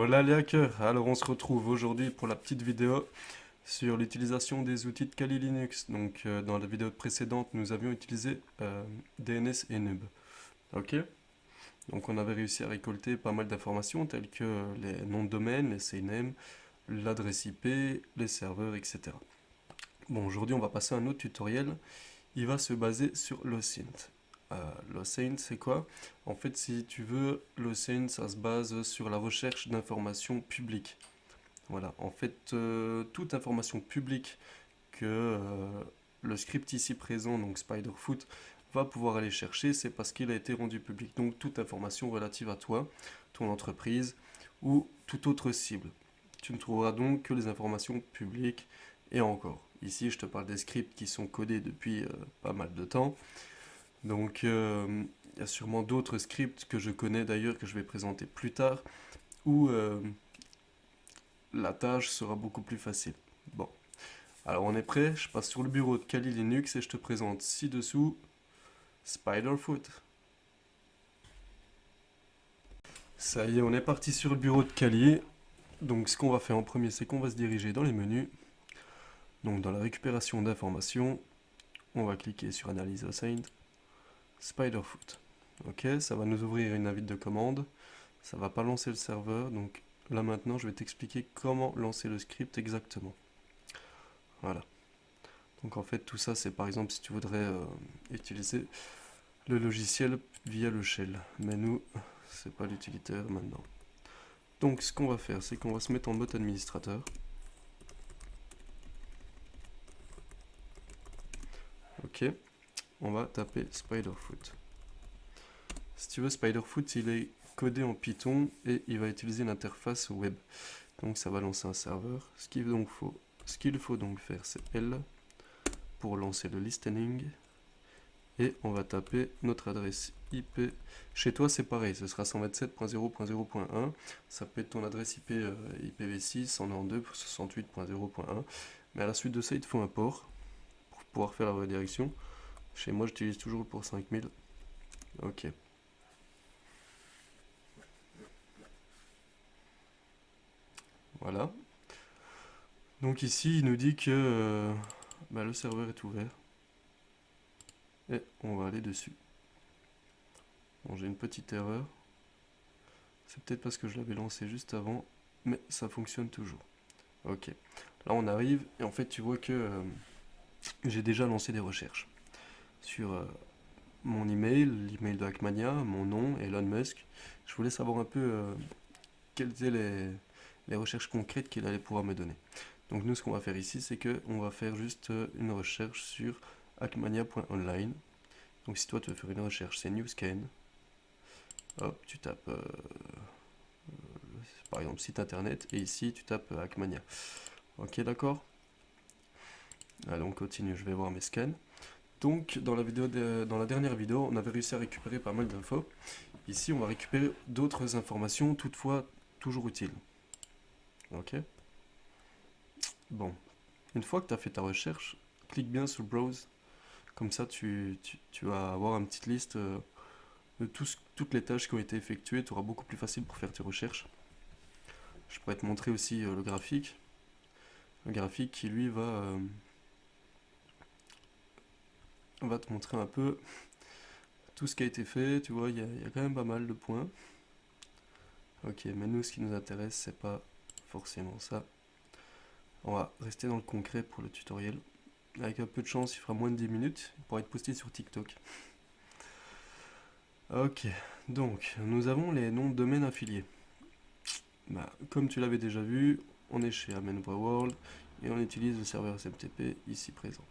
Hola les hackers, alors on se retrouve aujourd'hui pour la petite vidéo sur l'utilisation des outils de Kali Linux. Donc dans la vidéo précédente nous avions utilisé DNS et Nube. Ok. Donc on avait réussi à récolter pas mal d'informations telles que les noms de domaine, les CNAME, l'adresse IP, les serveurs, etc. Bon, aujourd'hui on va passer à un autre tutoriel. Il va se baser sur l'OSINT. L'OSINT, c'est quoi? En fait, si tu veux, l'OSINT, ça se base sur la recherche d'informations publiques. Voilà, en fait, toute information publique que le script ici présent, donc Spiderfoot, va pouvoir aller chercher, c'est parce qu'il a été rendu public. Donc toute information relative à toi, ton entreprise ou toute autre cible. Tu ne trouveras donc que les informations publiques et encore. Ici, je te parle des scripts qui sont codés depuis pas mal de temps. Donc, il y a sûrement d'autres scripts que je connais d'ailleurs, que je vais présenter plus tard, où la tâche sera beaucoup plus facile. Bon, alors on est prêt, je passe sur le bureau de Kali Linux et je te présente ci-dessous Spiderfoot. Ça y est, on est parti sur le bureau de Kali. Donc ce qu'on va faire en premier, c'est qu'on va se diriger dans les menus. Donc dans la récupération d'informations, on va cliquer sur Analyse Assigned, Spiderfoot. Ok, ça va nous ouvrir une invite de commande. Ça va pas lancer le serveur, donc là maintenant je vais t'expliquer comment lancer le script exactement. Voilà. Donc en fait tout ça c'est par exemple si tu voudrais utiliser le logiciel via le shell. Mais nous, c'est pas l'utilitaire maintenant. Donc ce qu'on va faire, c'est qu'on va se mettre en mode administrateur. Ok, on va taper Spiderfoot. Si tu veux, Spiderfoot, il est codé en Python et il va utiliser l'interface web. Donc ça va lancer un serveur. Ce qu'il faut donc faire, c'est L pour lancer le listening. Et on va taper notre adresse IP. Chez toi, c'est pareil, ce sera 127.0.0.1. Ça peut être ton adresse IP IPv6, 192.68.0.1. Mais à la suite de ça, il te faut un port pour pouvoir faire la redirection. Chez moi, j'utilise toujours le port 5000. Ok. Voilà. Donc ici, il nous dit que le serveur est ouvert. Et on va aller dessus. Bon, j'ai une petite erreur. C'est peut-être parce que je l'avais lancé juste avant, mais ça fonctionne toujours. Ok. Là, on arrive et en fait, tu vois que j'ai déjà lancé des recherches sur mon email, l'email de Hackmania, mon nom, Elon Musk. Je voulais savoir un peu quelles étaient les recherches concrètes qu'il allait pouvoir me donner. Donc nous, ce qu'on va faire ici, c'est qu'on va faire juste une recherche sur hackmania.online. Donc si toi, tu veux faire une recherche, c'est newscan. Hop, tu tapes par exemple site internet et ici, tu tapes Hackmania. Ok, d'accord. Allez, on continue, je vais voir mes scans. Donc, dans la dernière vidéo, on avait réussi à récupérer pas mal d'infos. Ici, on va récupérer d'autres informations, toutefois toujours utiles. Ok. Bon, une fois que tu as fait ta recherche, clique bien sur Browse. Comme ça, tu vas avoir une petite liste de toutes les tâches qui ont été effectuées. Tu auras beaucoup plus facile pour faire tes recherches. Je pourrais te montrer aussi le graphique. Le graphique qui, lui, va te montrer un peu tout ce qui a été fait. Tu vois, il y a quand même pas mal de points. Ok, mais nous, ce qui nous intéresse, c'est pas forcément ça. On va rester dans le concret pour le tutoriel. Avec un peu de chance, il fera moins de 10 minutes. Il pourra être posté sur TikTok. Ok, donc nous avons les noms de domaine affiliés. Comme tu l'avais déjà vu, on est chez Amenvoworld et on utilise le serveur SMTP ici présent.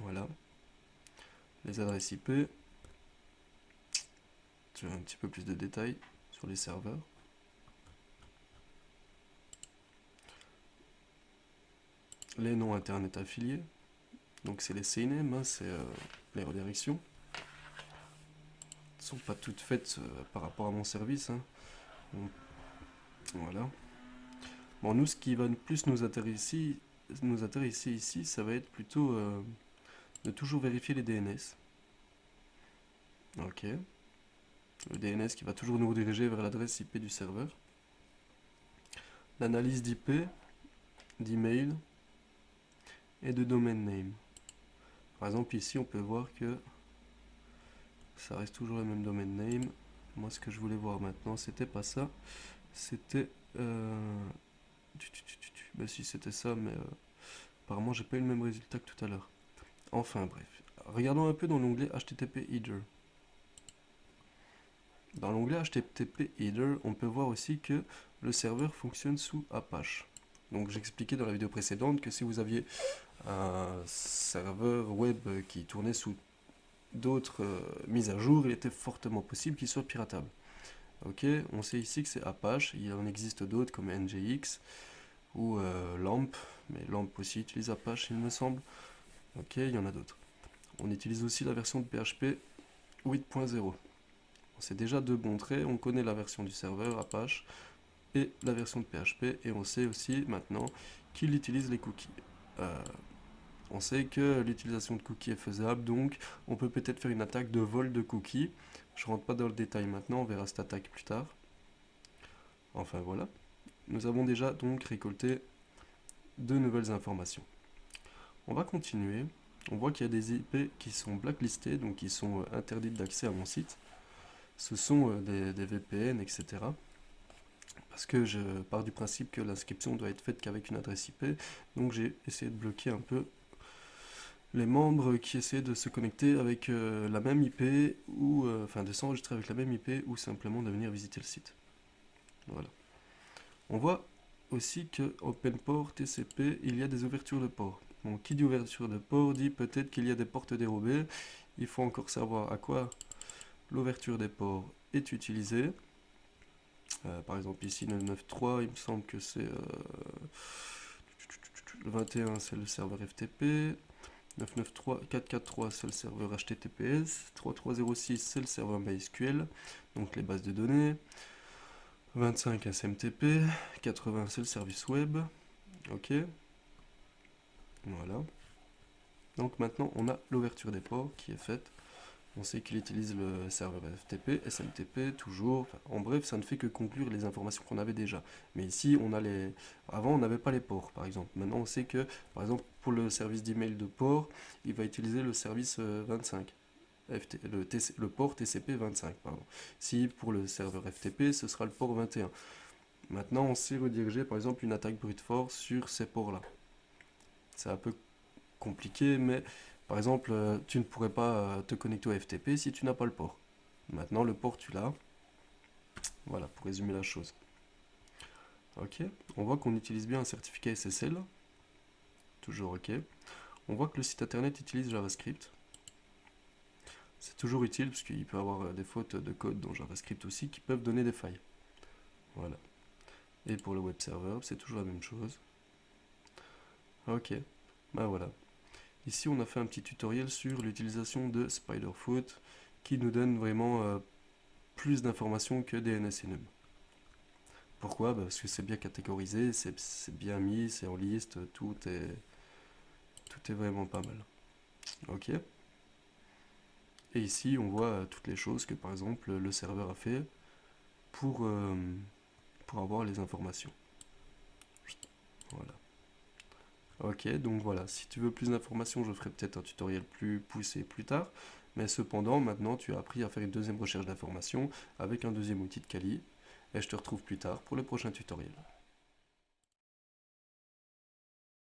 Voilà. Les adresses IP. Tu as un petit peu plus de détails sur les serveurs. Les noms internet affiliés. Donc c'est les CNAME, hein, c'est les redirections. Sont pas toutes faites par rapport à mon service. Hein. Donc, voilà. Bon, nous, ce qui va plus nous intéresser ici, ça va être plutôt de toujours vérifier les DNS. Ok. Le DNS qui va toujours nous rediriger vers l'adresse IP du serveur. l'analyse d'IP, d'email et de domain name. Par exemple ici on peut voir que ça reste toujours le même domain name. Moi ce que je voulais voir maintenant c'était pas ça, c'était bah si c'était ça, mais apparemment j'ai pas eu le même résultat que tout à l'heure. Enfin bref, regardons un peu dans l'onglet HTTP Header. Dans l'onglet HTTP Header, on peut voir aussi que le serveur fonctionne sous Apache. Donc j'expliquais dans la vidéo précédente que si vous aviez un serveur web qui tournait sous d'autres mises à jour, il était fortement possible qu'il soit piratable. Ok, on sait ici que c'est Apache, il en existe d'autres comme NGX ou LAMP, mais LAMP aussi utilise Apache il me semble. Ok, il y en a d'autres. On utilise aussi la version de PHP 8.0. C'est déjà deux bons traits, on connaît la version du serveur Apache et la version de PHP, et on sait aussi maintenant qu'il utilise les cookies. On sait que l'utilisation de cookies est faisable, donc on peut peut-être faire une attaque de vol de cookies. Je rentre pas dans le détail maintenant, on verra cette attaque plus tard. Enfin voilà, nous avons déjà donc récolté de nouvelles informations. On va continuer. On voit qu'il y a des IP qui sont blacklistées, donc qui sont interdites d'accès à mon site. Ce sont des VPN, etc. Parce que je pars du principe que l'inscription doit être faite qu'avec une adresse IP, donc j'ai essayé de bloquer un peu les membres qui essaient de se connecter avec la même IP, ou enfin de s'enregistrer avec la même IP, ou simplement de venir visiter le site. Voilà. On voit aussi que OpenPort TCP, il y a des ouvertures de port. Donc qui dit ouverture de port dit peut-être qu'il y a des portes dérobées. Il faut encore savoir à quoi l'ouverture des ports est utilisée. Par exemple ici 993, il me semble que c'est le 21, c'est le serveur FTP. 993, 443 c'est le serveur HTTPS. 3306 c'est le serveur MySQL, donc les bases de données. 25 SMTP. 80 c'est le service web. Ok. Voilà. Donc maintenant on a l'ouverture des ports qui est faite. On sait qu'il utilise le serveur FTP, SMTP, toujours. Enfin, en bref, ça ne fait que conclure les informations qu'on avait déjà. Mais ici, on a les. Avant, on n'avait pas les ports, par exemple. Maintenant, on sait que, par exemple, pour le service d'email de port, il va utiliser le service 25. Le port TCP 25, pardon. Si pour le serveur FTP, ce sera le port 21. Maintenant, on sait rediriger, par exemple, une attaque brute force sur ces ports-là. C'est un peu compliqué, mais par exemple, tu ne pourrais pas te connecter au FTP si tu n'as pas le port. Maintenant, le port, tu l'as. Voilà, pour résumer la chose. Ok, on voit qu'on utilise bien un certificat SSL. Toujours ok. On voit que le site internet utilise JavaScript. C'est toujours utile parce qu'il peut y avoir des fautes de code dans JavaScript aussi qui peuvent donner des failles. Voilà. Et pour le web server, c'est toujours la même chose. Ok, ben voilà. Ici, on a fait un petit tutoriel sur l'utilisation de Spiderfoot qui nous donne vraiment plus d'informations que DNS et Num. Pourquoi? Parce que c'est bien catégorisé, c'est bien mis, c'est en liste, tout est vraiment pas mal. Ok. Et ici, on voit toutes les choses que, par exemple, le serveur a fait pour avoir les informations. Voilà. Ok, donc voilà, si tu veux plus d'informations, je ferai peut-être un tutoriel plus poussé plus tard. Mais cependant, maintenant, tu as appris à faire une deuxième recherche d'informations avec un deuxième outil de Kali. Et je te retrouve plus tard pour le prochain tutoriel.